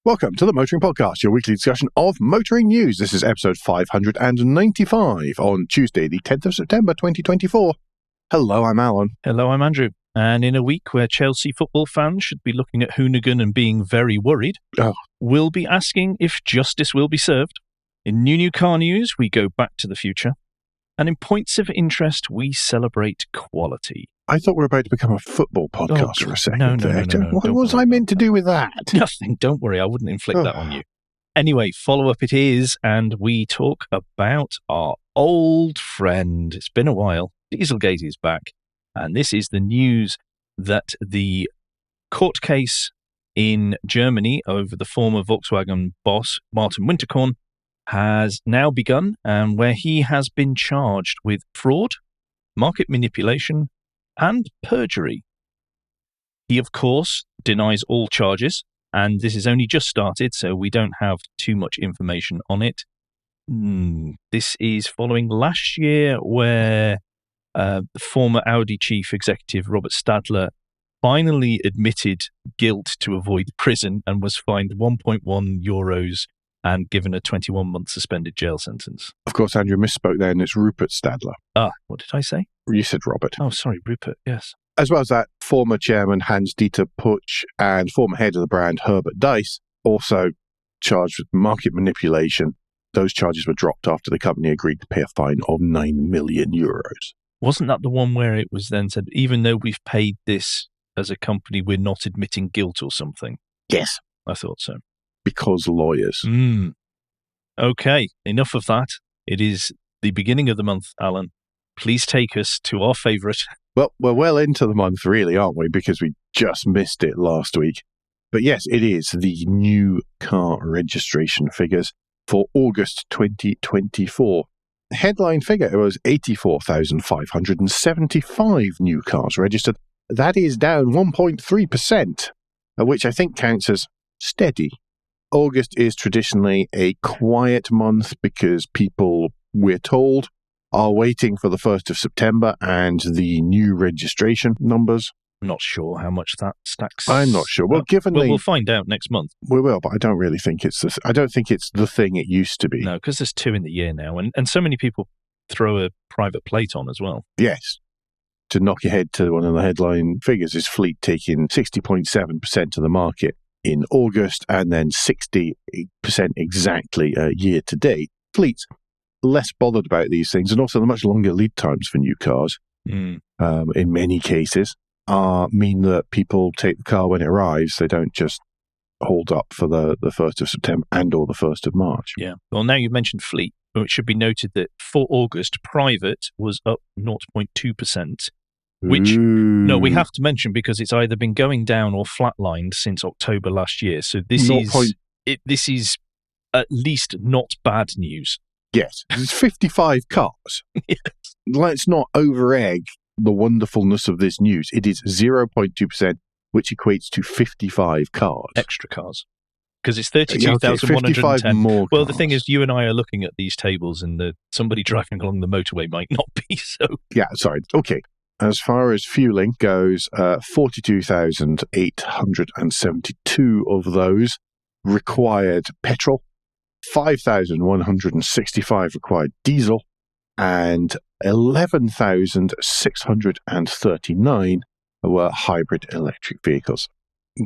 Welcome to the Motoring Podcast, your weekly discussion of motoring news. This is episode 595 on Tuesday, the 10th of September, 2024. Hello, I'm Alan. Hello, I'm Andrew. And in a week where Chelsea football fans should be looking at Hoonigan and being very worried, we'll be asking if justice will be served. In new car news, we go back to the future. And in points of interest, we celebrate quality. I thought we were about to become a football podcast for a second. No. What was I meant to do with that? Nothing. Don't worry. I wouldn't inflict that on you. Anyway, follow-up it is, and we talk about our old friend. It's been a while. Dieselgate is back. And this is the news that the court case in Germany over the former Volkswagen boss, Martin Winterkorn, has now begun, and where he has been charged with fraud, market manipulation, and perjury. He, of course, denies all charges, and this has only just started, so we don't have too much information on it. This is following last year where the former Audi chief executive, Robert Stadler, finally admitted guilt to avoid prison and was fined €1.1 and given a 21-month suspended jail sentence. Of course, Andrew misspoke there, and it's Rupert Stadler. What did I say? You said Robert. Oh, sorry, Rupert, yes. As well as that, former chairman Hans-Dieter Putsch and former head of the brand Herbert Diess also charged with market manipulation. Those charges were dropped after the company agreed to pay a fine of €9 million. Wasn't that the one where it was then said, even though we've paid this as a company, we're not admitting guilt or something? Yes. I thought so. Because lawyers. Okay, enough of that. It is the beginning of the month, Alan. Please take us to our favourite. Well, we're well into the month, really, aren't we? Because we just missed it last week. But yes, it is the new car registration figures for August 2024. The headline figure was 84,575 new cars registered. That is down 1.3%, which I think counts as steady. August is traditionally a quiet month because people, we're told, are waiting for the 1st of September and the new registration numbers. I'm not sure how much that stacks. I'm not sure. Well, we'll find out next month. We will, but I don't really think it's this. I don't think it's the thing it used to be. No, because there's 2 in the year now, and so many people throw a private plate on as well. Yes. To knock your head to one of the headline figures is Fleet taking 60.7% of the market in August, and then 60% exactly year to date. Fleet's less bothered about these things, and also the much longer lead times for new cars, in many cases, mean that people take the car when it arrives. They don't just hold up for the 1st of September and or the 1st of March. Yeah. Well, now you've mentioned Fleet, it should be noted that for August, private was up 0.2%. Which, no, we have to mention because it's either been going down or flatlined since October last year. So this is at least not bad news. Yes, it's 55 cars. Yes. Let's not over-egg the wonderfulness of this news. It is 0.2%, which equates to 55 cars. Extra cars. Because it's 32,110. More well, cars. The thing is, you and I are looking at these tables and somebody driving along the motorway might not be, so... Yeah, sorry. Okay. As far as fueling goes, 42,872 of those required petrol, 5,165 required diesel, and 11,639 were hybrid electric vehicles.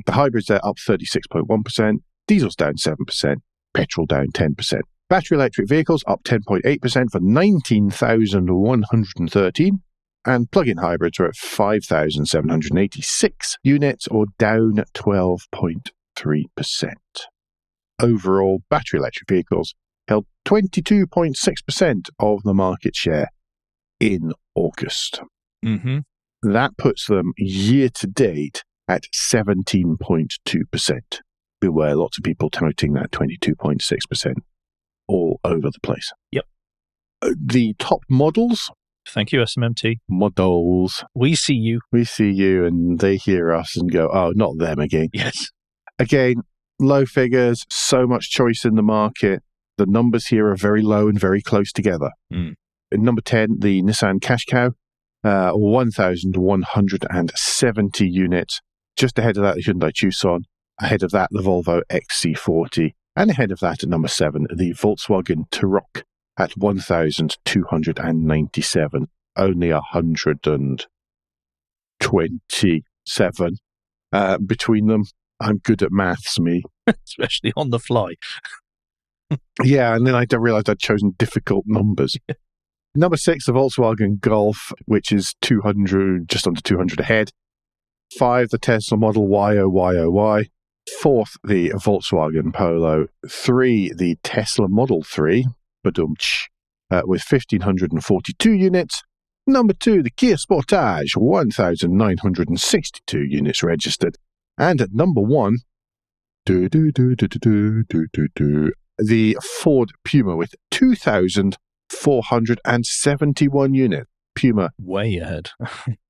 The hybrids are up 36.1%, diesel's down 7%, petrol down 10%. Battery electric vehicles up 10.8% for 19,113. And plug-in hybrids are at 5,786 units, or down 12.3%. Overall, battery electric vehicles held 22.6% of the market share in August. Mm-hmm. That puts them year-to-date at 17.2%. Beware, lots of people touting that 22.6% all over the place. Yep. The top models... Thank you, SMMT. Models. We see you. We see you, and they hear us and go, oh, not them again. Yes. Again, low figures, so much choice in the market. The numbers here are very low and very close together. In number 10, the Nissan Cash Cow, 1,170 units. Just ahead of that, the Hyundai Tucson, Ahead of that, the Volvo XC40. And ahead of that, at number 7, the Volkswagen Touareg at 1,297. Only 127 between them. I'm good at maths, me. Especially on the fly. Yeah, and then I realised I'd chosen difficult numbers. Number 6, the Volkswagen Golf, which is 200, just under 200 ahead. 5, the Tesla Model Y. 4th, the Volkswagen Polo. 3, the Tesla Model 3, with 1,542 units. Number 2, the Kia Sportage, 1,962 units registered. And at number 1, the Ford Puma with 2,471 units. Puma way ahead.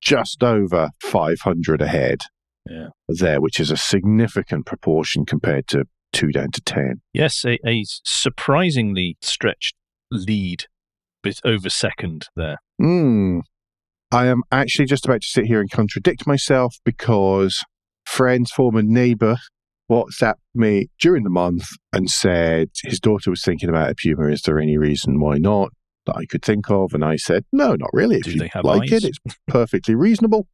Just over 500 ahead. Yeah. There, which is a significant proportion compared to 2 down to 10. Yes, a surprisingly stretched lead, bit over second there. I am actually just about to sit here and contradict myself because friend's former neighbour WhatsApped me during the month and said his daughter was thinking about a Puma. Is there any reason why not that I could think of? And I said, no, not really. If you like it, it's perfectly reasonable.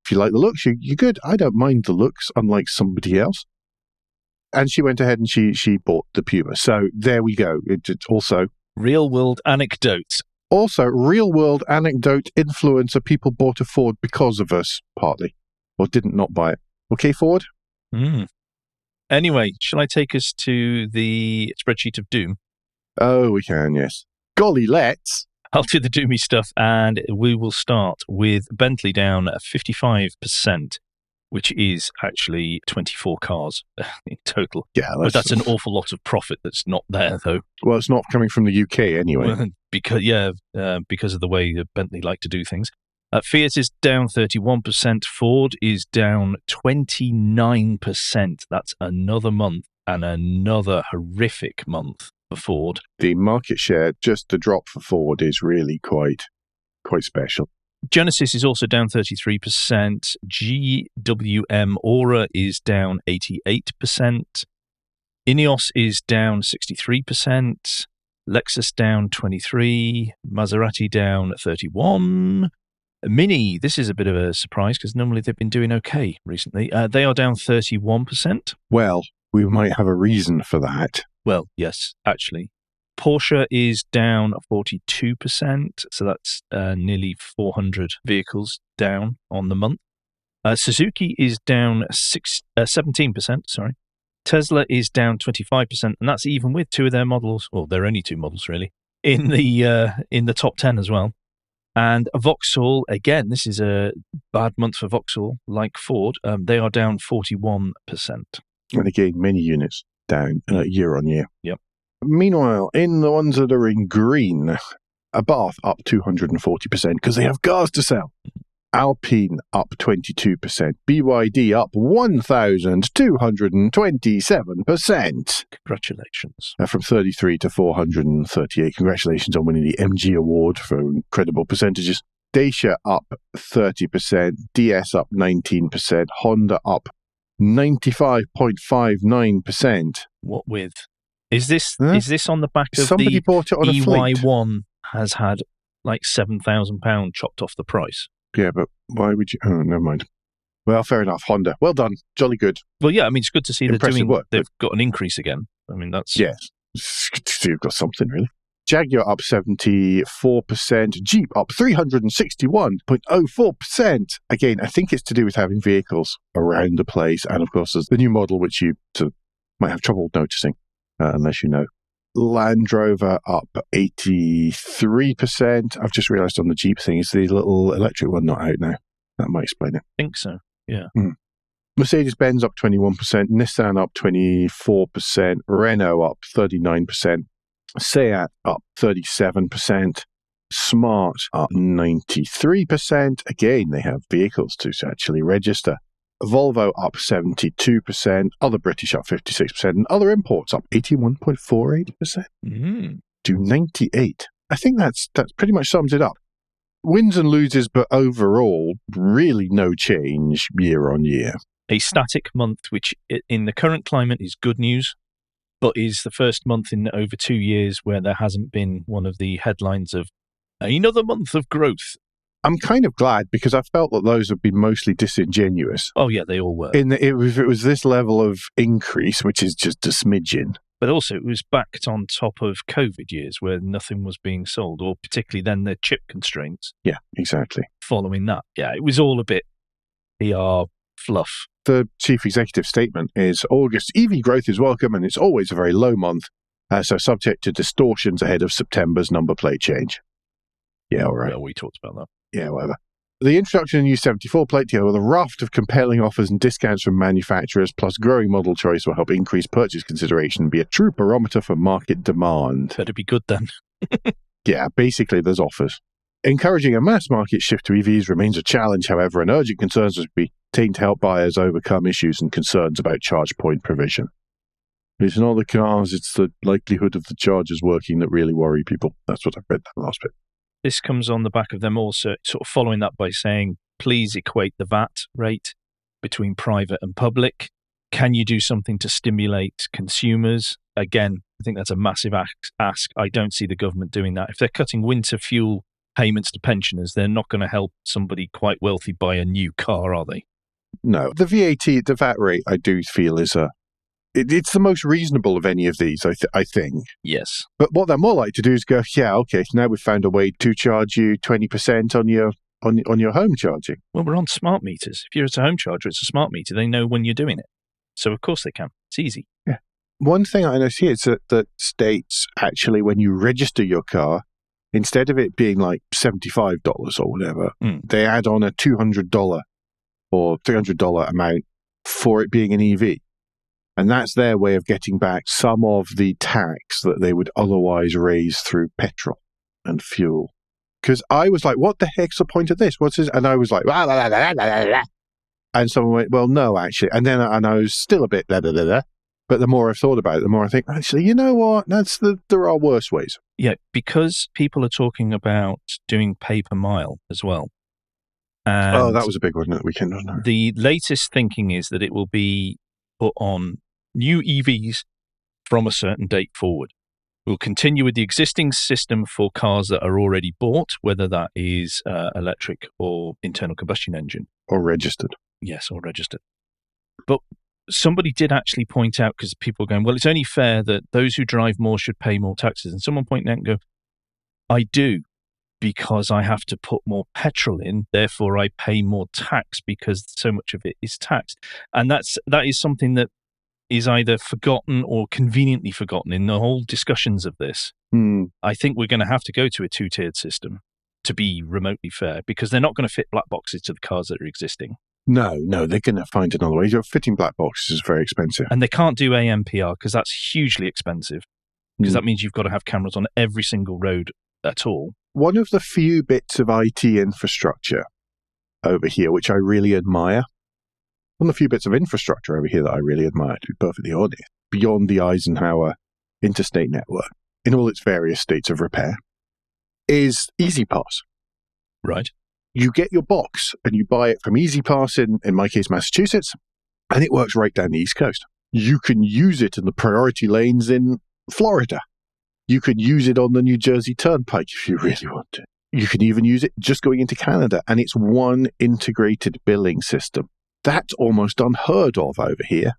If you like the looks, you're good. I don't mind the looks, unlike somebody else. And she went ahead and she bought the Puma. So there we go. It's also real-world anecdotes. Also, real-world anecdote influencer. People bought a Ford because of us, partly. Or didn't not buy it. Okay, Ford? Anyway, shall I take us to the spreadsheet of doom? Oh, we can, yes. Golly, let's. I'll do the doomy stuff, and we will start with Bentley down 55%, which is actually 24 cars in total. Yeah, but that's an awful lot of profit that's not there, though. Well, it's not coming from the UK anyway. Well, because of the way that Bentley like to do things. Fiat is down 31%. Ford is down 29%. That's another month and another horrific month for Ford. The market share, just the drop for Ford, is really quite special. Genesis is also down 33%. GWM Aura is down 88%. Ineos is down 63%. Lexus down 23%. Maserati down 31%. Mini, this is a bit of a surprise because normally they've been doing okay recently. They are down 31%. Well, we might have a reason for that. Well, yes, actually. Porsche is down 42%, so that's nearly 400 vehicles down on the month. Suzuki is down 17%, sorry. Tesla is down 25%, and that's even with 2 of their models, well, there are only 2 models really, in the top 10 as well. And Vauxhall, again, this is a bad month for Vauxhall, like Ford. They are down 41%. And again, many units down year on year. Yep. Meanwhile, in the ones that are in green, Abarth up 240% because they have cars to sell. Alpine up 22%. BYD up 1,227%. Congratulations. From 33 to 438. Congratulations on winning the MG Award for incredible percentages. Dacia up 30%. DS up 19%. Honda up 95.59%. What with? Is this on the back of somebody bought it on a fleet? EY1 has had like £7,000 chopped off the price. Yeah, but why would you? Oh, never mind. Well, fair enough. Honda, well done, jolly good. Well, yeah, I mean it's good to see they've got an increase again. I mean that's yes, it's good to see you've got something really. Jaguar up 74%, Jeep up 361.04%. Again, I think it's to do with having vehicles around the place, and of course, there's the new model which you might have trouble noticing unless you know. Land Rover up 83%. I've just realised on the Jeep thing, is the little electric one not out now? That might explain it. I think so, yeah. Mercedes-Benz up 21%, Nissan up 24%, Renault up 39%, Seat up 37%, Smart up 93%. Again, they have vehicles to actually register. Volvo up 72%, other British up 56%, and other imports up 81.48%. To 98. I think that's pretty much sums it up. Wins and loses, but overall, really no change year on year. A static month, which in the current climate is good news, but is the first month in over 2 years where there hasn't been one of the headlines of another month of growth. I'm kind of glad, because I felt that those have been mostly disingenuous. Oh, yeah, they all were. It was this level of increase, which is just a smidgen. But also it was backed on top of COVID years where nothing was being sold, or particularly then the chip constraints. Yeah, exactly. Following that. Yeah, it was all a bit PR fluff. The chief executive statement is August EV growth is welcome and it's always a very low month, so subject to distortions ahead of September's number plate change. Yeah, all right. Well, we talked about that. Yeah, whatever. The introduction of the new 74 plate, together with a raft of compelling offers and discounts from manufacturers, plus growing model choice, will help increase purchase consideration and be a true barometer for market demand. Better be good then. Yeah, basically there's offers. Encouraging a mass market shift to EVs remains a challenge, however, and urgent concerns must be taken to help buyers overcome issues and concerns about charge point provision. It's not the cars, it's the likelihood of the chargers working that really worry people. That's what I've read that last bit. This comes on the back of them also sort of following that by saying, please equate the VAT rate between private and public. Can you do something to stimulate consumers? Again, I think that's a massive ask. I don't see the government doing that. If they're cutting winter fuel payments to pensioners, they're not going to help somebody quite wealthy buy a new car, are they? No. The VAT rate, I do feel, is it's the most reasonable of any of these, I think. Yes. But what they're more likely to do is go, yeah, okay, now we've found a way to charge you 20% on your home charging. Well, we're on smart meters. If you're at a home charger, it's a smart meter. They know when you're doing it. So, of course, they can. It's easy. Yeah. One thing I notice here is that states, actually, when you register your car, instead of it being like $75 or whatever, they add on a $200 or $300 amount for it being an EV. And that's their way of getting back some of the tax that they would otherwise raise through petrol and fuel. Because I was like, what the heck's the point of this? What's this? And I was like, blah, blah, blah, blah, blah. And someone went, well, no, actually. And then I was still a bit blah, blah, blah, blah. But the more I've thought about it, the more I think, actually, you know what? There are worse ways. Yeah, because people are talking about doing pay per mile as well. And that was a big one at the weekend, wasn't it? The latest thinking is that it will be put on new EVs from a certain date forward. We'll continue with the existing system for cars that are already bought, whether that is electric or internal combustion engine. Or registered. Yes, or registered. But somebody did actually point out, because people are going, well, it's only fair that those who drive more should pay more taxes. And someone pointed out and go, I do, because I have to put more petrol in, therefore I pay more tax because so much of it is taxed. And that is something that is either forgotten or conveniently forgotten in the whole discussions of this. I think we're going to have to go to a two-tiered system to be remotely fair, because they're not going to fit black boxes to the cars that are existing. No, they're going to find another way. Fitting black boxes is very expensive. And they can't do AMPR because that's hugely expensive, because that means you've got to have cameras on every single road at all. One of the few bits of IT infrastructure over here which I really admire, one of the few bits of infrastructure over here that I really admire, to be perfectly honest, beyond the Eisenhower interstate network, in all its various states of repair, is EasyPass. Right. You get your box and you buy it from EasyPass in my case, Massachusetts, and it works right down the East Coast. You can use it in the priority lanes in Florida. You can use it on the New Jersey Turnpike if you really want to. You can even use it just going into Canada, and it's one integrated billing system. That's almost unheard of over here.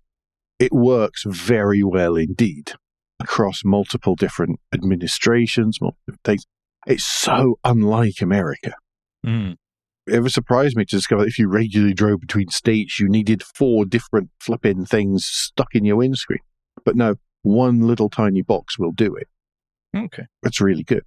It works very well indeed across multiple different administrations, multiple things. It's so unlike America. It was surprised me to discover that if you regularly drove between states, you needed 4 different flipping things stuck in your windscreen. But no, one little tiny box will do it. Okay. That's really good.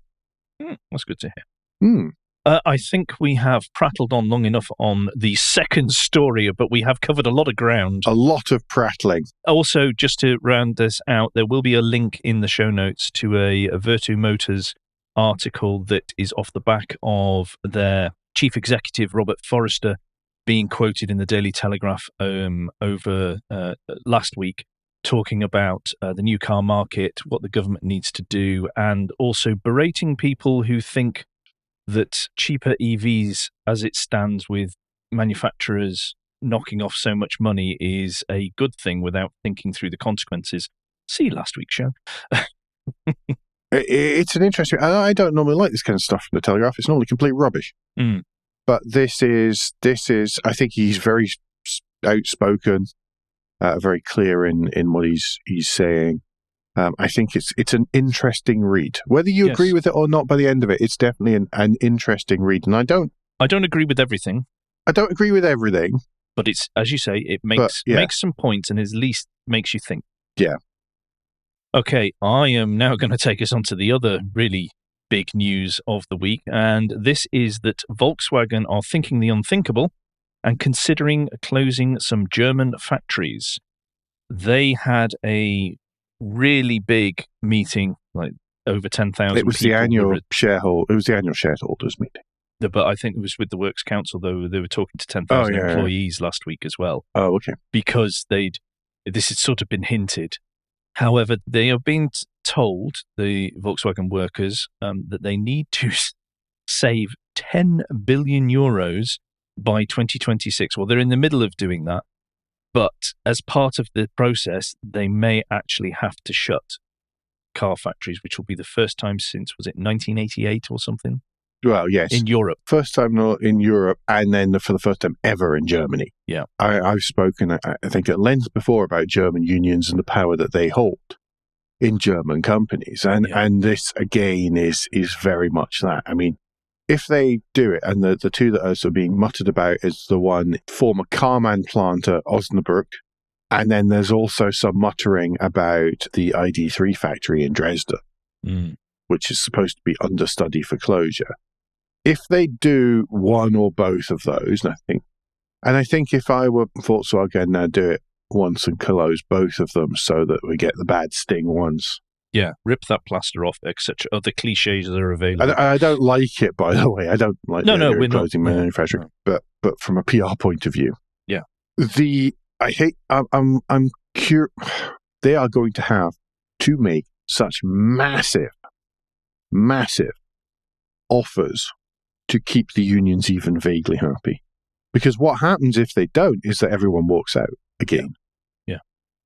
That's good to hear. I think we have prattled on long enough on the second story, but we have covered a lot of ground. A lot of prattling. Also, just to round this out, there will be a link in the show notes to a Vertu Motors article that is off the back of their chief executive, Robert Forrester, being quoted in the Daily Telegraph over last week, talking about the new car market, what the government needs to do, and also berating people who think that cheaper EVs, as it stands with manufacturers knocking off so much money is a good thing without thinking through the consequences. See last week's show. It's an interesting... I don't normally like this kind of stuff from the Telegraph. It's normally complete rubbish. But this is... I think he's very outspoken, very clear in what he's saying. I think it's an interesting read. Whether you agree with it or not by the end of it, it's definitely an interesting read. And I don't agree with everything. I don't agree with everything. But it's, as you say, it makes some points and at least makes you think. Yeah. Okay, I am now going to take us on to the other really big news of the week. And this is that Volkswagen are thinking the unthinkable and considering closing some German factories. They had a really big meeting, like over 10,000 It was the annual shareholders meeting. But I think it was with the Works Council, though. They were talking to 10,000 employees last week as well. Oh, okay. Because this had sort of been hinted. However, they are being told, the Volkswagen workers, that they need to save 10 billion euros by 2026. Well, they're in the middle of doing that. But as part of the process, they may actually have to shut car factories, which will be the first time since, was it 1988 or something? Well, yes. In Europe. First time in Europe, and then for the first time ever in Germany. Yeah. I've spoken, I think, at length before about German unions and the power that they hold in German companies. And this, again, is very much that. I mean, if they do it, and the two that are sort of being muttered about is the one former Carman plant at Osnabrück, and then there's also some muttering about the ID3 factory in Dresden, which is supposed to be understudy for closure. If they do one or both of those, I think if I were Volkswagen, I'd do it once and close both of them so that we get the bad sting once. Yeah, rip that plaster off, etc. Other cliches that are available. I don't like it, by the way. I don't like we're closing manufacturing. No. But from a PR point of view, I'm curious. They are going to have to make such massive offers to keep the unions even vaguely happy. Because what happens if they don't is that everyone walks out again. Yeah.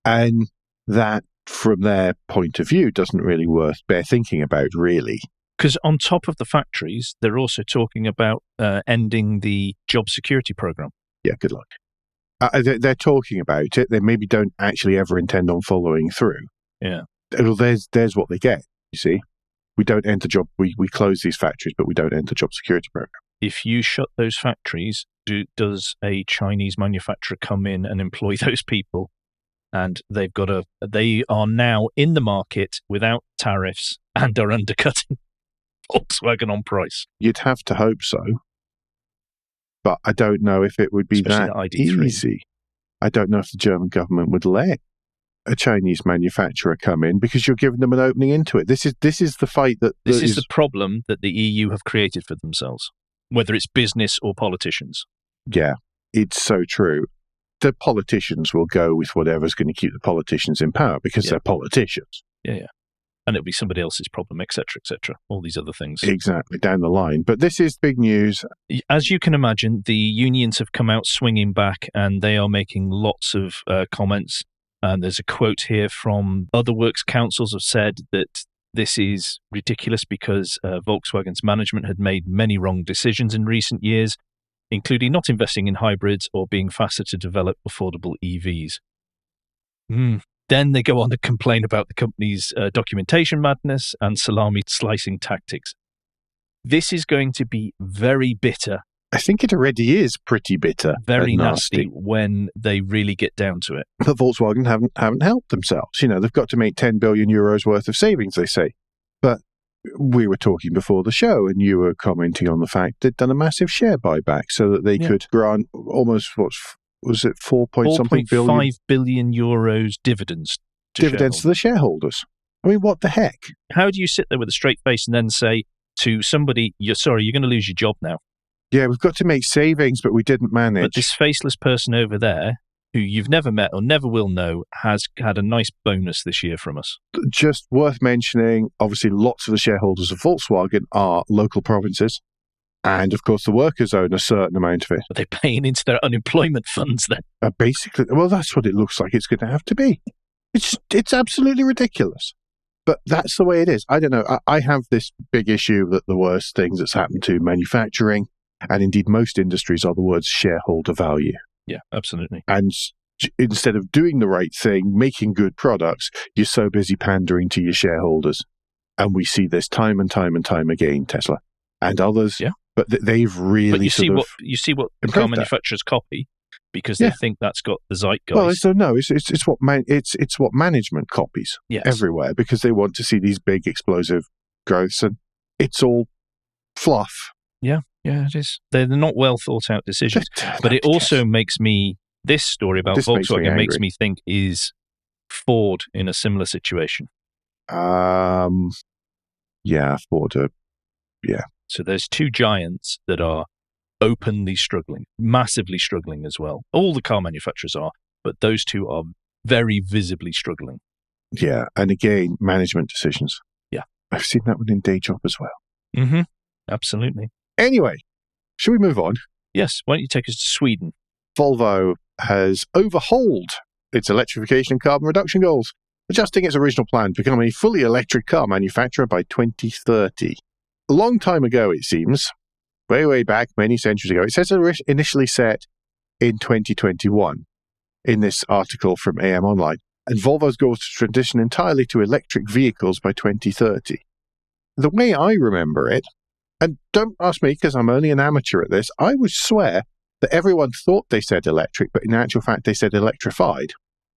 And that, from their point of view, doesn't really bear thinking about, really. Because on top of the factories, they're also talking about ending the job security program. Yeah, good luck. They're talking about it. They maybe don't actually ever intend on following through. Yeah. Well, there's what they get, you see. We don't end the job. We close these factories, but we don't end the job security program. If you shut those factories, does a Chinese manufacturer come in and employ those people? And they are now in the market without tariffs and are undercutting Volkswagen on price. You'd have to hope so. But I don't know if it would be that easy. I don't know if the German government would let a Chinese manufacturer come in because you're giving them an opening into it. This is the fight that... This is the problem that the EU have created for themselves, whether it's business or politicians. Yeah, it's so true. The politicians will go with whatever's going to keep the politicians in power because they're politicians. Yeah. And it'll be somebody else's problem, etc., all these other things. Exactly, down the line. But this is big news. As you can imagine, the unions have come out swinging back and they are making lots of comments. And there's a quote here from other works councils have said that this is ridiculous because Volkswagen's management had made many wrong decisions in recent years, including not investing in hybrids or being faster to develop affordable EVs. Then they go on to complain about the company's documentation madness and salami slicing tactics. This is going to be very bitter. I think it already is pretty bitter. Very nasty when they really get down to it. But Volkswagen haven't helped themselves. You know, they've got to make 10 billion euros worth of savings, they say. But we were talking before the show and you were commenting on the fact they'd done a massive share buyback so that they could grant almost, was it 4.5 billion euros dividends to the shareholders. I mean, what the heck? How do you sit there with a straight face and then say to somebody, you're going to lose your job now? Yeah, we've got to make savings, but we didn't manage. But this faceless person over there, who you've never met or never will know, has had a nice bonus this year from us. Just worth mentioning, obviously, lots of the shareholders of Volkswagen are local provinces. And, of course, the workers own a certain amount of it. Are they paying into their unemployment funds then? Basically, well, that's what it looks like it's going to have to be. It's absolutely ridiculous. But that's the way it is. I don't know. I have this big issue that the worst things that's happened to manufacturing, and indeed most industries, are the words shareholder value. Yeah, absolutely. And instead of doing the right thing, making good products, you're so busy pandering to your shareholders. And we see this time and time and time again, Tesla and others. Yeah. But they've really But you see what the car manufacturers copy because they think that's got the zeitgeist. Well, it's what management copies everywhere because they want to see these big explosive growths, and it's all fluff. Yeah, it is. They're not well thought out decisions. But it also makes me, this story about Volkswagen makes me think, is Ford in a similar situation? Yeah, Ford. Yeah. So there's two giants that are openly struggling, massively struggling as well. All the car manufacturers are, but those two are very visibly struggling. Yeah, and again, management decisions. Yeah. I've seen that one in Day Job as well. Mm-hmm. Absolutely. Anyway, should we move on? Yes. Why don't you take us to Sweden? Volvo has overhauled its electrification and carbon reduction goals, adjusting its original plan to become a fully electric car manufacturer by 2030. A long time ago, it seems, way back, many centuries ago. It says initially set in 2021 in this article from AM Online. And Volvo's goal is to transition entirely to electric vehicles by 2030. The way I remember it, and don't ask me because I'm only an amateur at this, I would swear that everyone thought they said electric, but in actual fact they said electrified.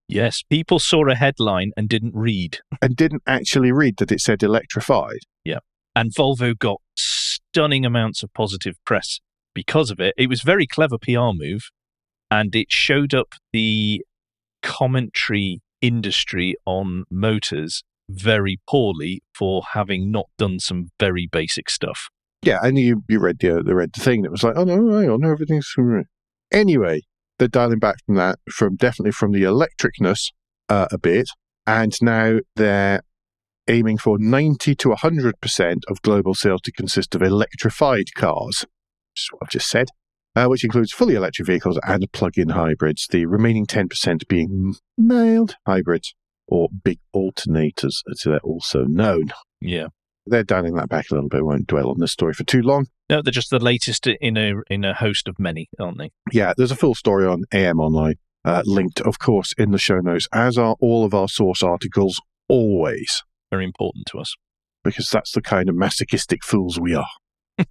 Yes, people saw a headline and didn't read. And didn't actually read that it said electrified. Yeah. And Volvo got stunning amounts of positive press because of it. It was a very clever PR move, and it showed up the commentary industry on motors very poorly for having not done some very basic stuff. Yeah, and you read the thing that was like, oh no, hang on, everything's anyway. They're dialing back from that, definitely from the electricness a bit, and now they're aiming for 90 to 100% of global sales to consist of electrified cars, which is what I've just said, which includes fully electric vehicles and plug-in hybrids, the remaining 10% being mild hybrids, or big alternators, as they're also known. Yeah. They're dialing that back a little bit. I won't dwell on this story for too long. No, they're just the latest in a host of many, aren't they? Yeah, there's a full story on AM Online, linked, of course, in the show notes, as are all of our source articles, always. Very important to us. Because that's the kind of masochistic fools we are.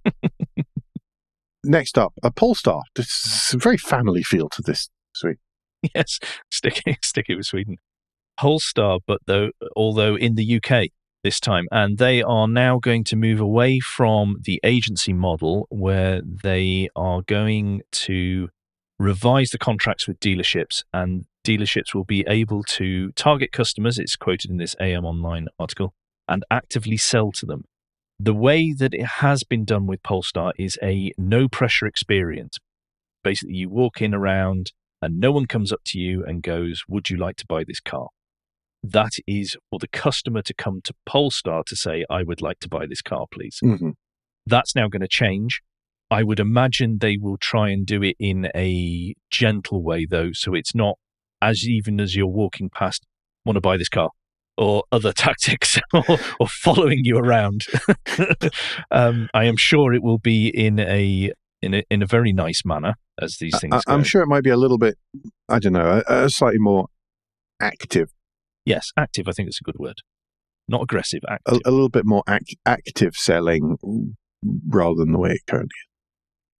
Next up, a Polestar. There's a very family feel to this, sweet. Yes, stick it with Sweden. Polestar, but although in the UK this time, and they are now going to move away from the agency model where they are going to revise the contracts with dealerships, and dealerships will be able to target customers, it's quoted in this AM Online article, and actively sell to them. The way that it has been done with Polestar is a no-pressure experience. Basically, you walk in around and no one comes up to you and goes, would you like to buy this car? That is for the customer to come to Polestar to say, I would like to buy this car, please. Mm-hmm. That's now going to change. I would imagine they will try and do it in a gentle way, though, so it's not even as you're walking past, want to buy this car, or other tactics, or following you around. I am sure it will be in a very nice manner, as these things go. I'm sure it might be a little bit, I don't know, a slightly more active. Yes, active, I think it's a good word. Not aggressive, active. A little bit more active selling rather than the way it currently is.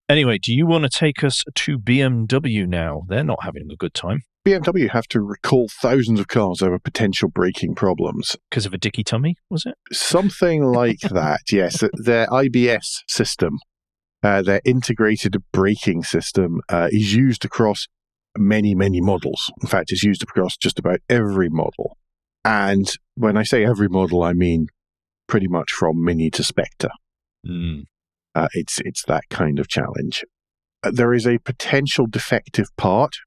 Anyway, do you want to take us to BMW now? They're not having a good time. BMW have to recall thousands of cars over potential braking problems. Because of a Dicky tummy, was it? Something like that, yes. Their IBS system, their integrated braking system, is used across many, many models. In fact, it's used across just about every model. And when I say every model, I mean pretty much from Mini to Spectre. Mm. It's that kind of challenge. There is a potential defective part,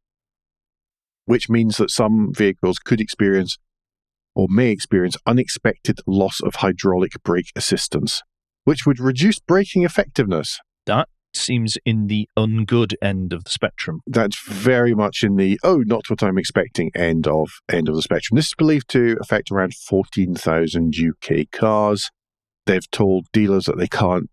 which means that some vehicles could experience or may experience unexpected loss of hydraulic brake assistance, which would reduce braking effectiveness That seems in the ungood end of the spectrum. That's very much in the, not what I'm expecting end of the spectrum. This is believed to affect around 14,000 UK cars. They've told dealers that they can't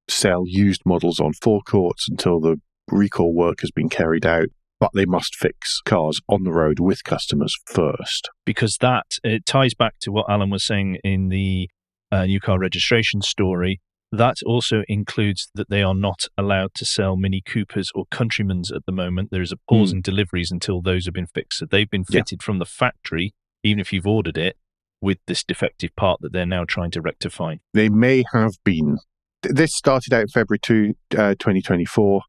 sell used models on forecourts until the recall work has been carried out, but they must fix cars on the road with customers first. Because it ties back to what Alan was saying in the new car registration story. That also includes that they are not allowed to sell Mini Coopers or Countrymans at the moment. There is a pause in deliveries until those have been fixed. So they've been fitted from the factory, even if you've ordered it, with this defective part that they're now trying to rectify. They may have been. This started out in February 2024,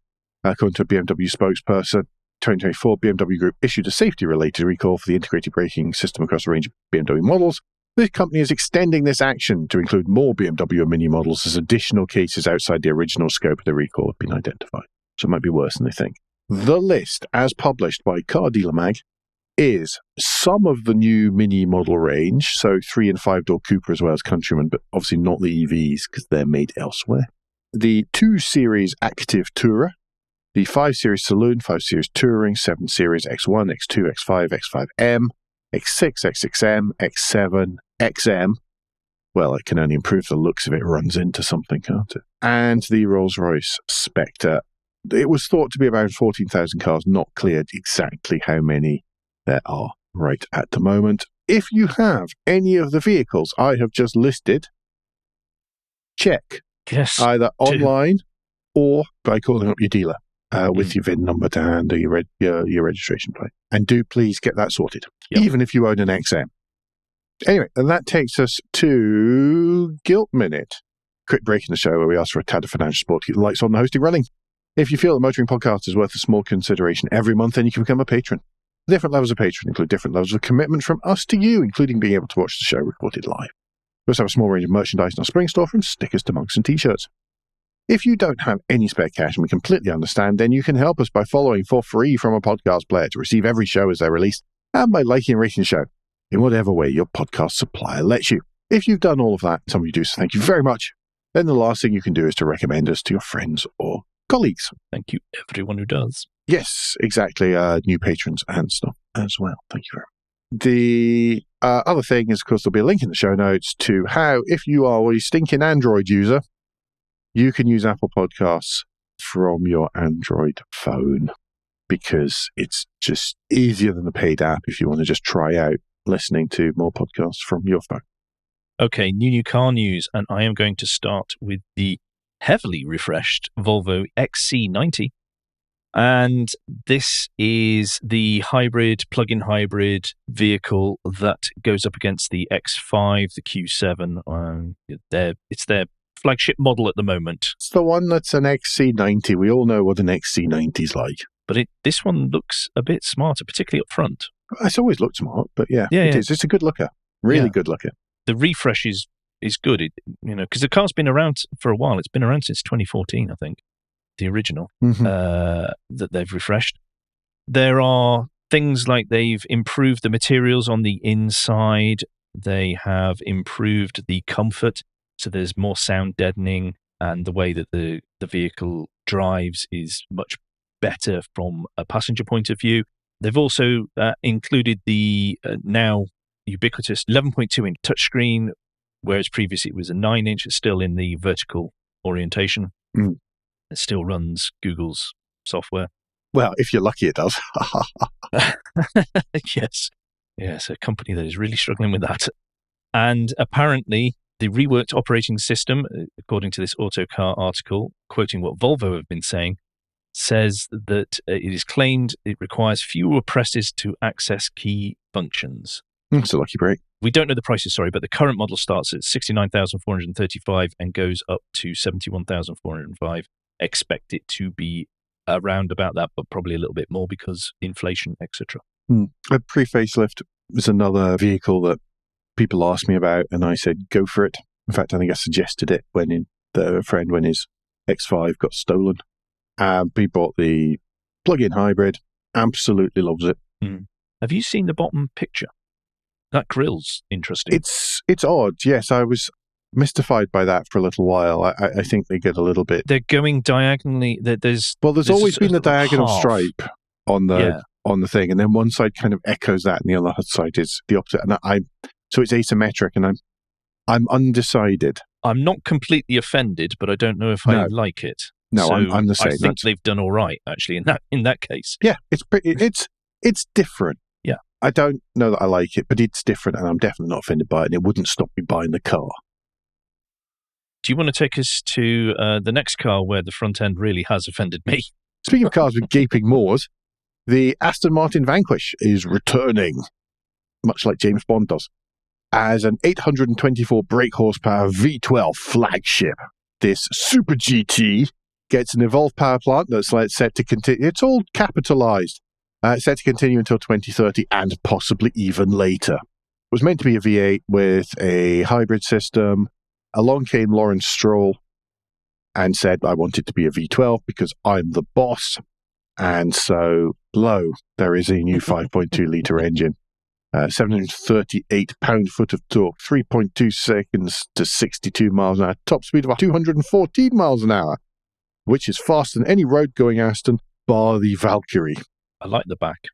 according to a BMW spokesperson. 2024, BMW Group issued a safety-related recall for the integrated braking system across a range of BMW models. The company is extending this action to include more BMW and Mini models as additional cases outside the original scope of the recall have been identified. So it might be worse than they think. The list, as published by Car Dealer Mag, is some of the new Mini model range, so 3- and 5-door Cooper as well as Countryman, but obviously not the EVs because they're made elsewhere. The 2 Series Active Tourer, the 5 Series Saloon, 5 Series Touring, 7 Series X1, X2, X5, X5M, X6, X6M, X7, XM. Well, it can only improve the looks if it runs into something, can't it? And the Rolls-Royce Spectre. It was thought to be about 14,000 cars, not cleared exactly how many there are right at the moment. If you have any of the vehicles I have just listed, check. Yes. Either online or by calling up your dealer with your VIN number to hand or your registration plate. And do please get that sorted, even if you own an XM. Anyway, and that takes us to Guilt Minute. Quick break in the show where we ask for a tad of financial support to keep the lights on, the hosting running. If you feel the Motoring Podcast is worth a small consideration every month, then you can become a patron. Different levels of patron include different levels of commitment from us to you, including being able to watch the show recorded live. We also have a small range of merchandise in our spring store, from stickers to mugs and t-shirts. If you don't have any spare cash, and we completely understand, then you can help us by following for free from a podcast player to receive every show as they're released, and by liking and rating the show in whatever way your podcast supplier lets you. If you've done all of that, some of you do, so thank you very much. Then the last thing you can do is to recommend us to your friends or colleagues. Thank you, everyone who does. Yes, exactly. New patrons and stuff as well. Thank you very much. The other thing is, of course, there'll be a link in the show notes to how, if you are a stinking Android user, you can use Apple Podcasts from your Android phone, because it's just easier than a paid app if you want to just try out listening to more podcasts from your phone. Okay, new car news, and I am going to start with the heavily refreshed Volvo XC90. And this is the plug-in hybrid vehicle that goes up against the X5, the Q7. It's their flagship model at the moment. It's the one that's an XC90. We all know what an XC90 is like. But this one looks a bit smarter, particularly up front. It's always looked smart, but it is. It's a good looker. Really good looker. The refresh is good, because the car's been around for a while. It's been around since 2014, I think, the original that they've refreshed. There are things like they've improved the materials on the inside. They have improved the comfort, so there's more sound deadening, and the way that the vehicle drives is much better from a passenger point of view. They've also included the now ubiquitous 11.2-inch touchscreen, whereas previously it was a 9-inch. It's still in the vertical orientation. It still runs Google's software. Well, if you're lucky, it does. Yes. Yes, a company that is really struggling with that. And apparently, the reworked operating system, according to this Autocar article, quoting what Volvo have been saying, says that it is claimed it requires fewer presses to access key functions. It's a lucky break. We don't know the prices, but the current model starts at $69,435 and goes up to $71,405. Expect it to be around about that, but probably a little bit more because inflation, etc. A pre-facelift is another vehicle that people asked me about, and I said, go for it. In fact, I think I suggested it when his X5 got stolen. He bought the plug-in hybrid, absolutely loves it. Have you seen the bottom picture? That grill's interesting. It's odd, yes. I was mystified by that for a little while. I think they get a little bit. They're going diagonally. There's always been the diagonal half stripe on the thing, and then one side kind of echoes that, and the other side is the opposite. And so it's asymmetric, and I'm undecided. I'm not completely offended, but I don't know if I like it. No, so I'm the same. I think they've done all right, actually, in that case. Yeah, it's different. Yeah. I don't know that I like it, but it's different, and I'm definitely not offended by it, and it wouldn't stop me buying the car. Do you want to take us to the next car where the front end really has offended me? Speaking of cars with gaping maws, the Aston Martin Vanquish is returning, much like James Bond does, as an 824 brake horsepower V12 flagship. This Super GT gets an evolved power plant that's set to continue. It's all capitalized. Set to continue until 2030 and possibly even later. It was meant to be a V8 with a hybrid system. Along came Lawrence Stroll and said, I want it to be a V12 because I'm the boss. And so, there is a new 5.2 litre engine. 738 pound-foot of torque, 3.2 seconds to 62 miles an hour, top speed of 214 miles an hour, which is faster than any road-going Aston, bar the Valkyrie. I like the back.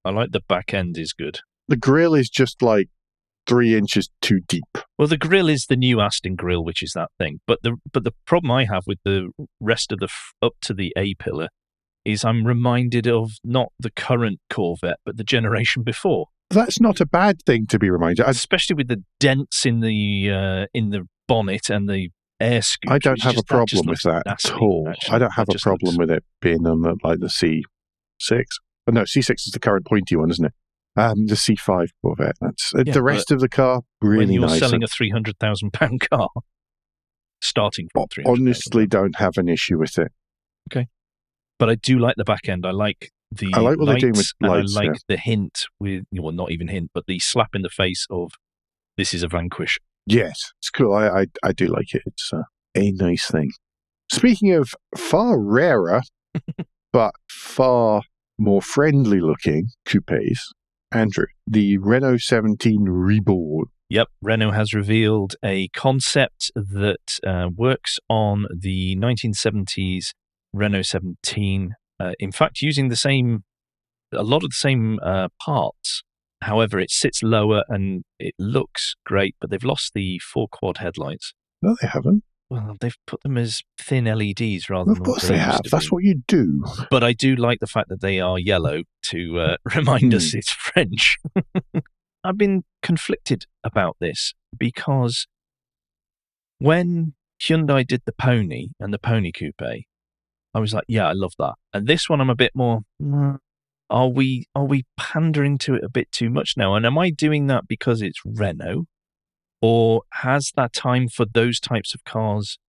I like the back end is good. The grille is just like 3 inches too deep. Well, the grille is the new Aston grille, which is that thing. But the problem I have with the rest of the up to the A-pillar is I'm reminded of not the current Corvette, but the generation before. That's not a bad thing to be reminded, especially with the dents in the bonnet and the air scoop. I don't have a problem with that at all. Actually. I don't have a problem with it being on the C6. Oh, no, C6 is the current pointy one, isn't it? The C5 Corvette. That's the rest of the car. Really nice. When you're selling a £300,000 car, starting from £300,000. Honestly, don't have an issue with it. Okay, but I do like the back end. I like the what they're doing with lights. I like the hint with, well, not even hint, but the slap in the face of this is a Vanquish. Yes, it's cool. I do like it. It's a nice thing. Speaking of far rarer, but far more friendly looking coupes, Andrew, the Renault 17 Reborn. Yep, Renault has revealed a concept that works on the 1970s Renault 17. In fact, using a lot of the same parts. However, it sits lower and it looks great, but they've lost the 4-quad headlights. No, they haven't. Well, they've put them as thin LEDs rather than. Of course they have. That's what you do. But I do like the fact that they are yellow to remind us it's French. I've been conflicted about this because when Hyundai did the Pony and the Pony Coupe, I was like, yeah, I love that. And this one, I'm a bit more. Are we pandering to it a bit too much now? And am I doing that because it's Renault? Or has that time for those types of cars,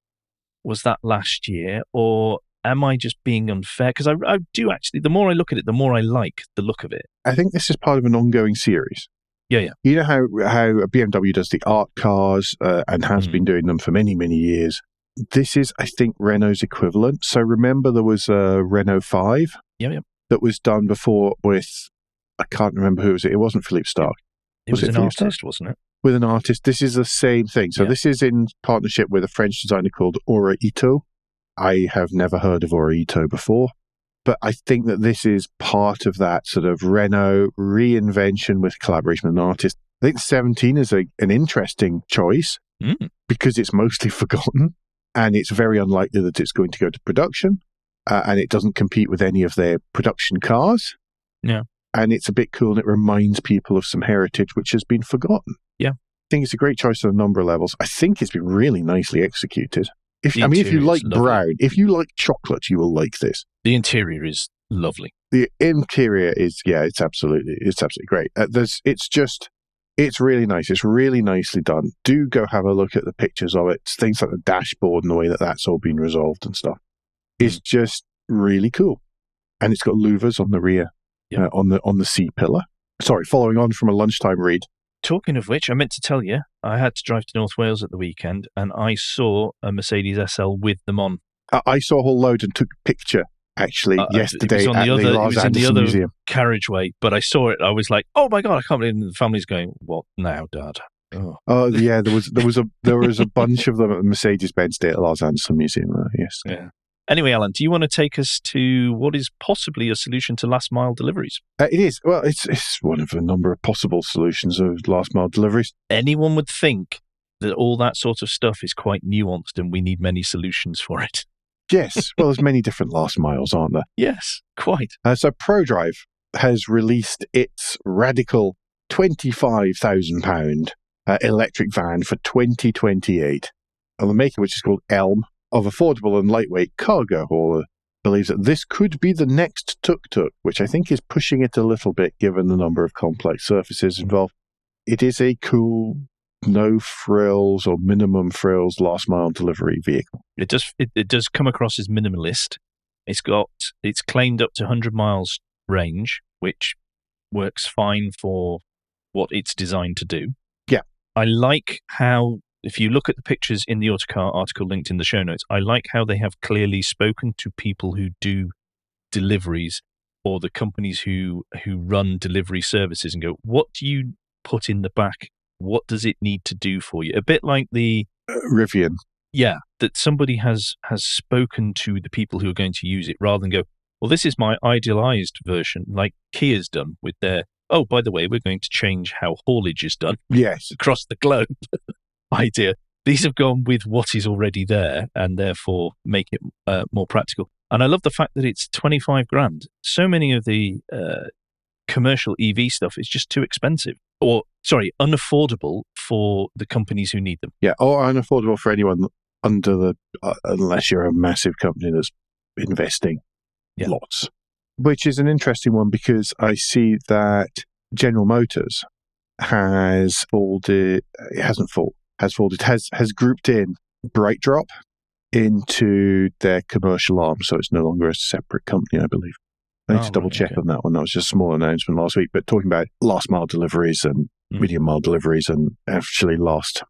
was that last year? Or am I just being unfair? Because I do actually, the more I look at it, the more I like the look of it. I think this is part of an ongoing series. Yeah. You know how BMW does the art cars and has been doing them for many, many years. This is, I think, Renault's equivalent. So remember there was a Renault 5 that was done before with, I can't remember who it was. It wasn't Philippe Starck. It was an artist, wasn't it? With an artist. This is the same thing. So this is in partnership with a French designer called Aura Ito. I have never heard of Aura Ito before, but I think that this is part of that sort of Renault reinvention with collaboration with an artist. I think 17 is an interesting choice because it's mostly forgotten and it's very unlikely that it's going to go to production and it doesn't compete with any of their production cars. Yeah. And it's a bit cool and it reminds people of some heritage which has been forgotten. Yeah. I think it's a great choice on a number of levels. I think it's been really nicely executed. If you like brown, if you like chocolate, you will like this. The interior is lovely. The interior is, it's absolutely great. It's really nice. It's really nicely done. Do go have a look at the pictures of it. Things like the dashboard and the way that that's all been resolved and stuff. It's just really cool. And it's got louvers on the rear, on the C pillar. Sorry, following on from a lunchtime read. Talking of which, I meant to tell you, I had to drive to North Wales at the weekend and I saw a Mercedes SL with them on. I saw a whole load and took a picture, actually, yesterday at the Lars Anderson Museum. Carriageway, but I saw it. I was like, oh my God, I can't believe the family's going, what now, Dad? Oh yeah, there was a bunch of them at the Mercedes-Benz Day at Los Angeles Museum. Yes. Yeah. Anyway, Alan, do you want to take us to what is possibly a solution to last mile deliveries? It is. Well, it's one of a number of possible solutions of last mile deliveries. Anyone would think that all that sort of stuff is quite nuanced and we need many solutions for it. Yes. Well, there's many different last miles, aren't there? Yes, quite. So ProDrive has released its radical £25,000 electric van for 2028. And the maker, which is called Elm, of affordable and lightweight cargo hauler, believes that this could be the next tuk-tuk, which I think is pushing it a little bit given the number of complex surfaces involved. It is a cool, no frills or minimum frills last mile delivery vehicle. It does come across as minimalist. It's claimed up to 100 miles range, which works fine for what it's designed to do. Yeah. I like how, if you look at the pictures in the Autocar article linked in the show notes, I like how they have clearly spoken to people who do deliveries or the companies who run delivery services and go, what do you put in the back? What does it need to do for you? A bit like the Rivian. Yeah, that somebody has spoken to the people who are going to use it rather than go, well, this is my idealized version, like Kia's done with their, oh, by the way, we're going to change how haulage is done across the globe idea. These have gone with what is already there and therefore make it more practical. And I love the fact that it's 25 grand. So many of the commercial EV stuff is just too expensive or, unaffordable for the companies who need them. Yeah, or unaffordable for anyone under unless you're a massive company that's investing lots. Which is an interesting one because I see that General Motors has grouped in Bright Drop into their commercial arm, so it's no longer a separate company, I believe. I need to double check on that one. That was just a small announcement last week, but talking about last mile deliveries and medium mile deliveries and actually last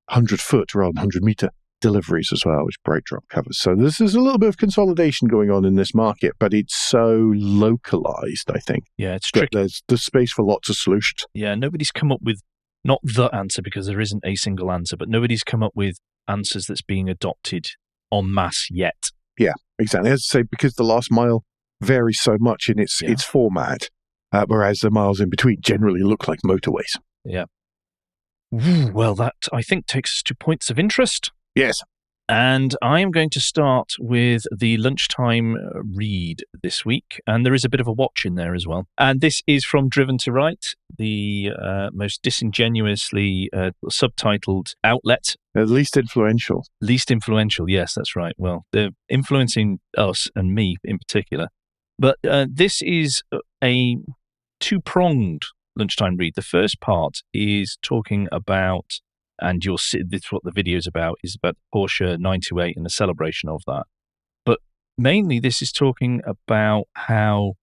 100 foot rather than 100 meter deliveries as well, which Bright Drop covers. So this is a little bit of consolidation going on in this market, but it's so localized, I think. Yeah, it's tricky. There's space for lots of solutions. Yeah, nobody's come up with, not the answer because there isn't a single answer, but nobody's come up with answers that's being adopted en masse yet. Yeah, exactly. As I say, because the last mile varies so much in its format, whereas the miles in between generally look like motorways. Yeah. Well, that, I think, takes us to points of interest. Yes. And I am going to start with the lunchtime read this week. And there is a bit of a watch in there as well. And this is from Driven to Right, the most disingenuously subtitled outlet. Least influential. Least influential, yes, that's right. Well, they're influencing us and me in particular. But this is a two-pronged lunchtime read. The first part is talking about, and you'll see this is what the video is about Porsche 928 and the celebration of that. But mainly this is talking about how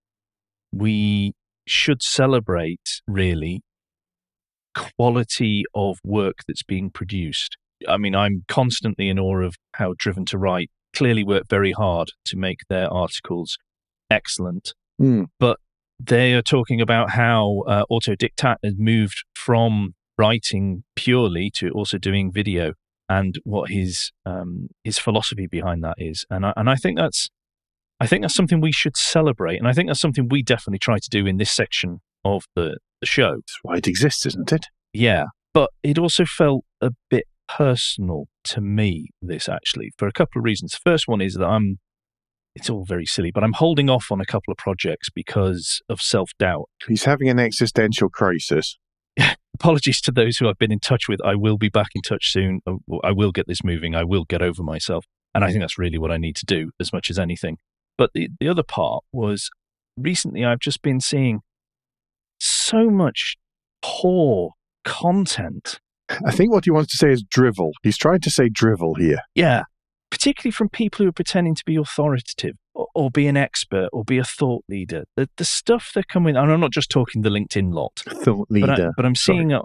we should celebrate, really, quality of work that's being produced. I mean, I'm constantly in awe of how Driven to Right clearly work very hard to make their articles excellent. But they are talking about how Auto Diktat has moved from writing purely to also doing video, and what his philosophy behind that is. And I think that's something we should celebrate, and I think that's something we definitely try to do in this section of the show. That's why it exists, isn't it? Yeah, but it also felt a bit personal to me, this actually, for a couple of reasons. The first one is that it's all very silly, but I'm holding off on a couple of projects because of self-doubt. He's having an existential crisis. Apologies to those who I've been in touch with. I will be back in touch soon. I will get this moving. I will get over myself. And I think that's really what I need to do as much as anything. But the other part was, recently I've just been seeing so much poor content. I think what he wants to say is drivel. He's trying to say drivel here. Yeah. Particularly from people who are pretending to be authoritative or be an expert or be a thought leader. The stuff they're coming, and I'm not just talking the LinkedIn lot. Thought leader. But I'm seeing, I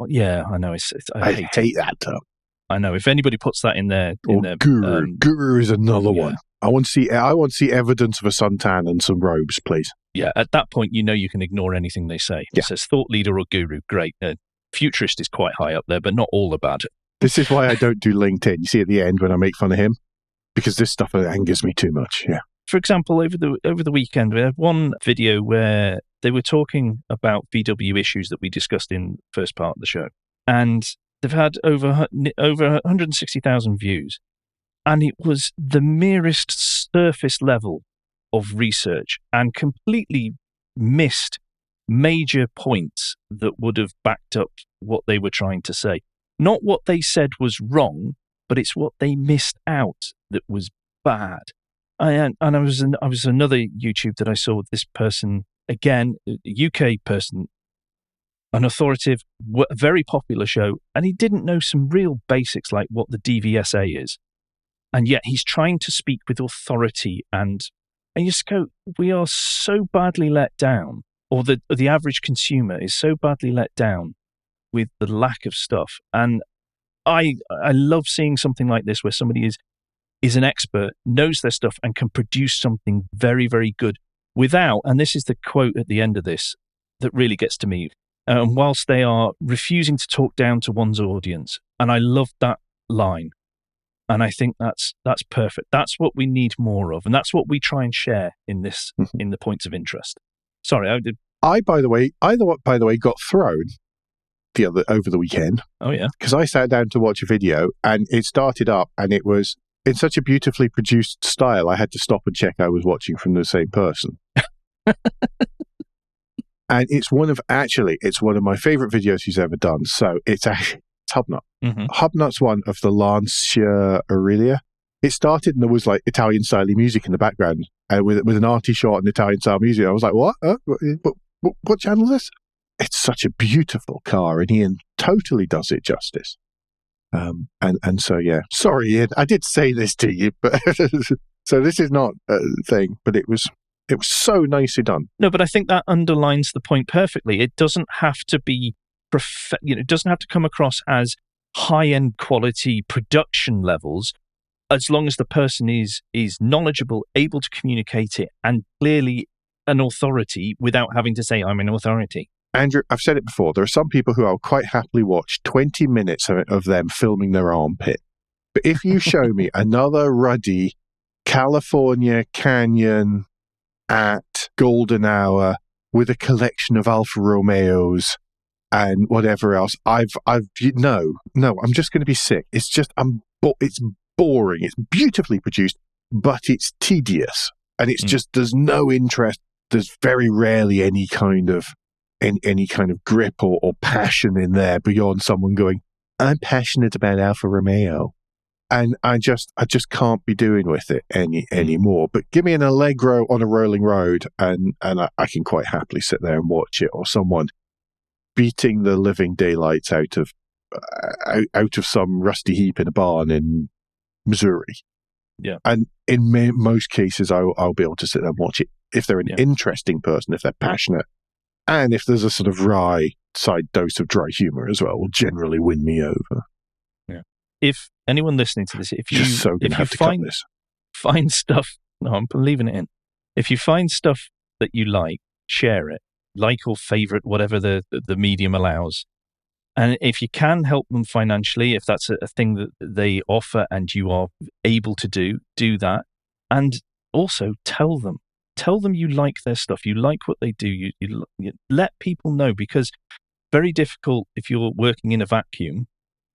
know. I hate that term. I know. If anybody puts that in their guru. Guru is another one. I want to see evidence of a suntan and some robes, please. Yeah, at that point, you can ignore anything they say. Yeah. It says thought leader or guru. Great. Futurist is quite high up there, but not all are bad. This is why I don't do LinkedIn. You see at the end when I make fun of him, because this stuff angers me too much. Yeah. For example, over the weekend, we had one video where they were talking about VW issues that we discussed in the first part of the show, and they've had over 160,000 views, and it was the merest surface level of research and completely missed major points that would have backed up what they were trying to say. Not what they said was wrong, but it's what they missed out that was bad. And I was another YouTube that I saw this person, again, a UK person, an authoritative, a very popular show, and he didn't know some real basics like what the DVSA is. And yet he's trying to speak with authority, and you just go, we are so badly let down, or the average consumer is so badly let down with the lack of stuff. And I love seeing something like this where somebody is an expert, knows their stuff, and can produce something very, very good without, and this is the quote at the end of this that really gets to me, whilst they are refusing to talk down to one's audience. And I love that line. And I think that's perfect. That's what we need more of. And that's what we try and share in this, in the points of interest. Sorry, I did. By the way, got thrown over the weekend. Oh, yeah. Because I sat down to watch a video and it started up and it was in such a beautifully produced style, I had to stop and check I was watching from the same person. And it's one of my favorite videos he's ever done. So it's Hubnut. Mm-hmm. Hubnut's one of the Lancia Aurelia. It started and there was like Italian style music in the background with an arty shot and Italian style music. I was like, what? What channel is this? It's such a beautiful car, and Ian totally does it justice. And so, yeah, sorry, Ian, I did say this to you, but so this is not a thing, but it was so nicely done. No, but I think that underlines the point perfectly. It doesn't have to be, it doesn't have to come across as high-end quality production levels, as long as the person is knowledgeable, able to communicate it, and clearly an authority without having to say, I'm an authority. Andrew, I've said it before, there are some people who I'll quite happily watch 20 minutes of them filming their armpit. But if you show me another ruddy California Canyon at golden hour with a collection of Alfa Romeos and whatever else, I'm just going to be sick. It's just, it's boring. It's beautifully produced, but it's tedious. And it's just, there's no interest. There's very rarely any kind of grip or passion in there beyond someone going, I'm passionate about Alfa Romeo. And I just can't be doing with it anymore. But give me an Allegro on a rolling road and I can quite happily sit there and watch it, or someone beating the living daylights out of some rusty heap in a barn in Missouri. Yeah. And in most cases, I'll be able to sit there and watch it if they're an interesting person, if they're passionate. And if there's a sort of wry side dose of dry humor as well, will generally win me over. Yeah. If anyone listening to this, if you find stuff, no, I'm leaving it in. If you find stuff that you like, share it, like or favorite, whatever the medium allows. And if you can help them financially, if that's a thing that they offer and you are able to do that. And also tell them you like their stuff, you like what they do, you let people know, because very difficult if you're working in a vacuum,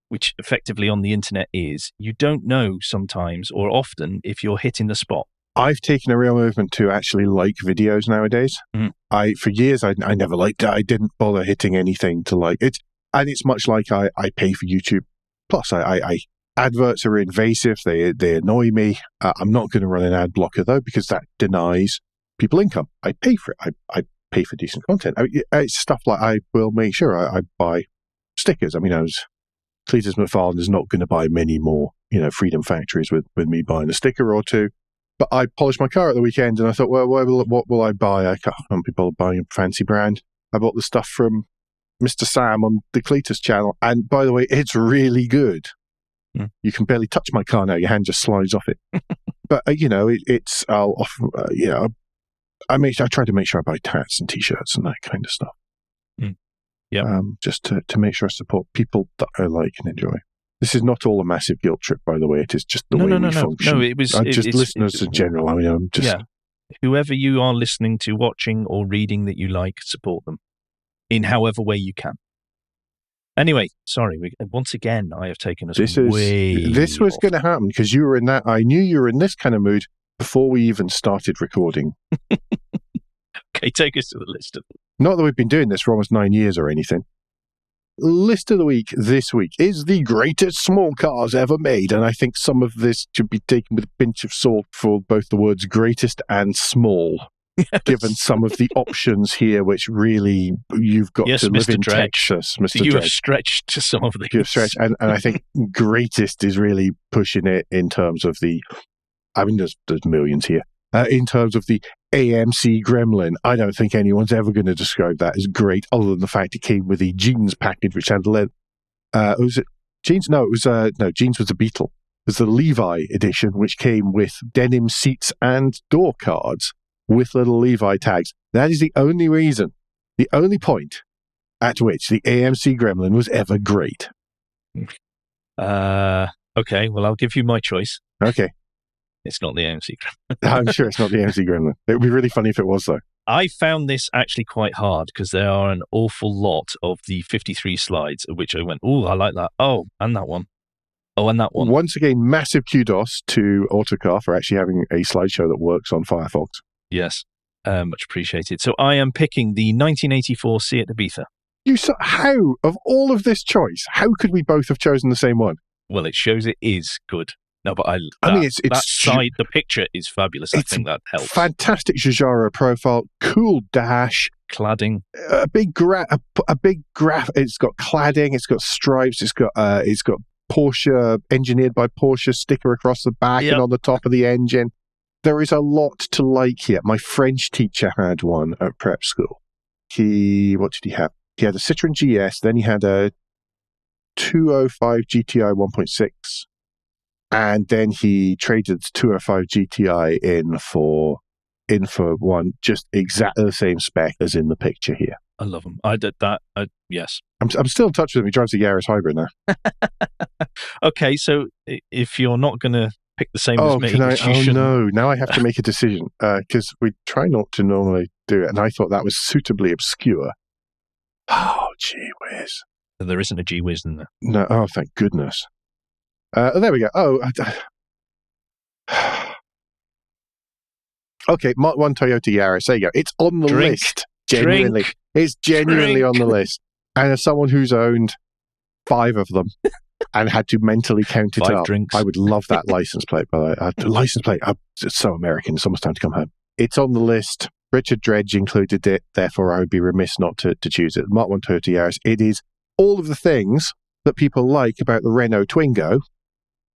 which effectively on the internet is, you don't know sometimes or often if you're hitting the spot. I've taken a real movement to actually like videos nowadays. For years, I never liked it. I didn't bother hitting anything to like it. And it's much like I pay for YouTube. Plus, I adverts are invasive. They annoy me. I'm not going to run an ad blocker, though, because that denies people income. I pay for it. I pay for decent content. It's stuff like I will make sure I buy stickers. I mean, Cletus McFarlane is not going to buy many more, Freedom Factories with me buying a sticker or two. But I polished my car at the weekend and I thought, well, what will I buy? I can't be bothered buying a fancy brand. I bought the stuff from Mr. Sam on the Cletus channel. And by the way, it's really good. You can barely touch my car now. Your hand just slides off it. But, I'll often, I try to make sure I buy hats and T-shirts and that kind of stuff. Yep. Just to make sure I support people that I like and enjoy. This is not all a massive guilt trip, by the way. It is just the way we function. No, it was just listeners in general. I mean, I'm just whoever you are listening to, watching, or reading that you like, support them in however way you can. Anyway, sorry. Once again, I have taken us way. This was going to happen because you were in that. I knew you were in this kind of mood before we even started recording. Okay, take us to the list of them. Not that we've been doing this for almost 9 years or anything. List of the week this week is the greatest small cars ever made, and I think some of this should be taken with a pinch of salt for both the words greatest and small, given some of the options here, which really you've got to live in Texas, Mr. You Dredge. have stretched to some of these. You have stretched, and I think greatest is really pushing it in terms of the, I mean, there's millions here. In terms of the AMC Gremlin, I don't think anyone's ever going to describe that as great, other than the fact it came with a jeans package, which had was it jeans? No, it was jeans was the Beetle. It was the Levi edition, which came with denim seats and door cards with little Levi tags. That is the only reason, the only point at which the AMC Gremlin was ever great. Okay, well, I'll give you my choice. Okay. It's not the AMC Gremlin. I'm sure it's not the AMC Gremlin. It would be really funny if it was, though. I found this actually quite hard because there are an awful lot of the 53 slides, of which I went, oh, I like that. Oh, and that one. Oh, and that one. Once again, massive kudos to Autocar for actually having a slideshow that works on Firefox. Yes, much appreciated. So I am picking the 1984 Seat Ibiza. How, of all of this choice, how could we both have chosen the same one? Well, it shows it is good. No, but I mean, it's that side, the picture is fabulous. I think that helps. Fantastic Giugiaro profile, cool dash, cladding, a big graph. It's got cladding, it's got stripes, it's got Porsche, engineered by Porsche sticker across the back and on the top of the engine. There is a lot to like here. My French teacher had one at prep school. What did he have? He had a Citroen GS, then he had a 205 GTI 1.6. And then he traded the 205 GTI in for one just exactly the same spec as in the picture here. I love him. I did that. Yes. I'm still in touch with him. He drives a Yaris hybrid now. Okay, so if you're not going to pick the same as me, no, now I have to make a decision because we try not to normally do it, and I thought that was suitably obscure. Oh, gee whiz. There isn't a gee whiz in there. No, oh, thank goodness. There we go. Oh, okay. Mark 1 Toyota Yaris. There you go. It's on the list. Genuinely. It's genuinely on the list. And as someone who's owned 5 of them and had to mentally count it 5 up, drinks. I would love that license plate, by the way. The license plate, it's so American. It's almost time to come home. It's on the list. Richard Dredge included it. Therefore, I would be remiss not to choose it. Mark 1 Toyota Yaris. It is all of the things that people like about the Renault Twingo,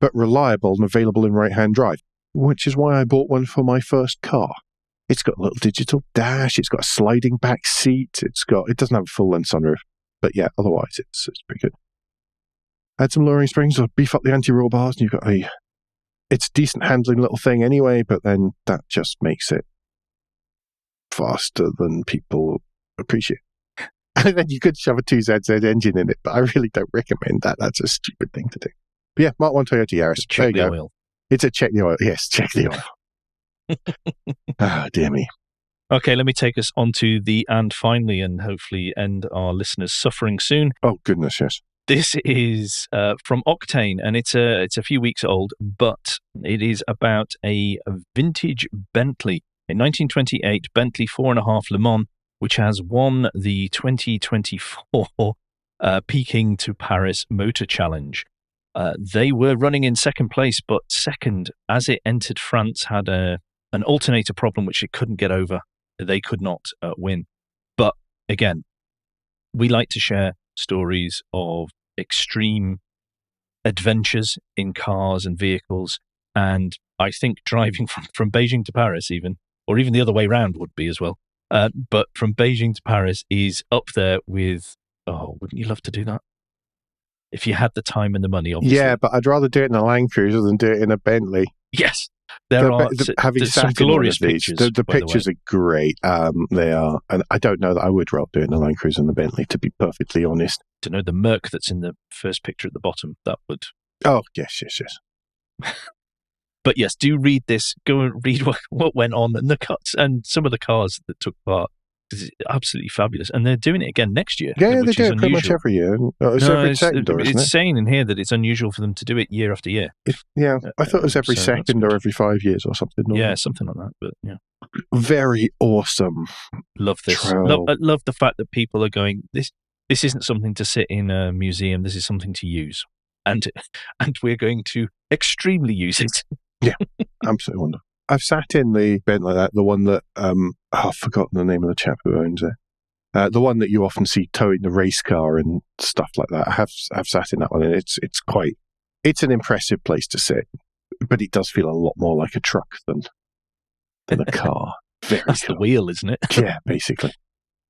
but reliable and available in right-hand drive, which is why I bought one for my first car. It's got a little digital dash, it's got a sliding back seat, it doesn't have a full-length sunroof, but yeah, otherwise it's pretty good. Add some lowering springs or beef up the anti-roll bars, and you've got it's a decent handling little thing anyway, but then that just makes it faster than people appreciate. And then you could shove a 2ZZ engine in it, but I really don't recommend that. That's a stupid thing to do. But yeah, Mark 1 Toyota Yaris. Check the oil. It's a check the oil. Yes, check the oil. Ah, dear me. Okay, let me take us on to the and finally, and hopefully end our listeners' suffering soon. Oh, goodness, yes. This is from Octane, and it's a few weeks old, but it is about a vintage Bentley, a 1928 Bentley 4.5 Le Mans, which has won the 2024 Peking to Paris Motor Challenge. They were running in second place, but second, as it entered France, had an alternator problem which it couldn't get over. They could not win. But again, we like to share stories of extreme adventures in cars and vehicles. And I think driving from Beijing to Paris even, or even the other way around would be as well. But from Beijing to Paris is up there with, wouldn't you love to do that? If you had the time and the money, obviously. Yeah, but I'd rather do it in a Land Cruiser than do it in a Bentley. Yes. Having there's sat some in one glorious of these, pictures. the pictures are great. They are, and I don't know that I would rather do it in the Land Cruiser and the Bentley, to be perfectly honest. To know the Merc that's in the first picture at the bottom, that would. Oh yes. But yes, do read this. Go and read what went on and the cuts and some of the cars that took part. It's absolutely fabulous, and they're doing it again next year. Yeah, which they do is it pretty much unusual. every year. It's every second, isn't it? It's saying in here that it's unusual for them to do it year after year. I thought it was every second or every 5 years or something. Yeah, something like that. But yeah, very awesome. Love this. Love the fact that people are going. This isn't something to sit in a museum. This is something to use, and we're going to extremely use it. Yeah, absolutely wonderful. I've sat in the Bentley, the one that I've forgotten the name of the chap who owns it. The one that you often see towing the race car and stuff like that. I've sat in that one, and it's an impressive place to sit, but it does feel a lot more like a truck than a car. That's cool. The wheel, isn't it? Yeah, basically.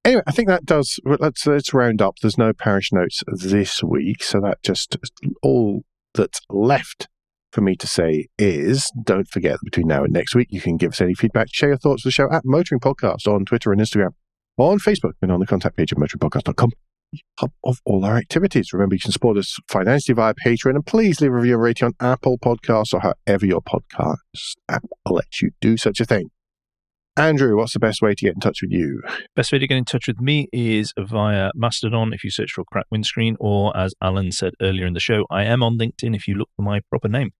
Anyway, I think that does. Let's round up. There's no parish notes this week, so that just all that's left for me to say is, don't forget that between now and next week, you can give us any feedback, share your thoughts with the show at Motoring Podcast on Twitter and Instagram, on Facebook, and on the contact page of motoringpodcast.com, hub of all our activities. Remember, you can support us financially via Patreon, and please leave a review and rating on Apple Podcasts or however your podcast app lets you do such a thing. Andrew, what's the best way to get in touch with you? Best way to get in touch with me is via Mastodon if you search for Crack Windscreen, or as Alan said earlier in the show, I am on LinkedIn if you look for my proper name.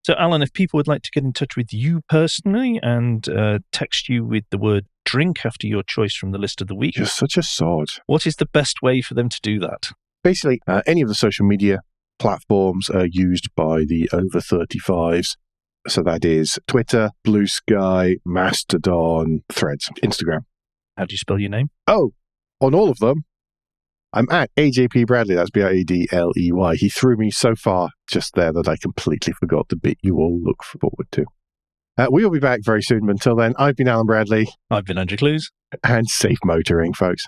So Alan, if people would like to get in touch with you personally and text you with the word drink after your choice from the list of the week. You're such a sod. What is the best way for them to do that? Basically, any of the social media platforms are used by the over 35s. So that is Twitter, Blue Sky, Mastodon, Threads, Instagram. How do you spell your name? Oh, on all of them, I'm at AJP Bradley. That's Bradley. He threw me so far just there that I completely forgot the bit you all look forward to. We will be back very soon. Until then, I've been Alan Bradley. I've been Andrew Clues. And safe motoring, folks.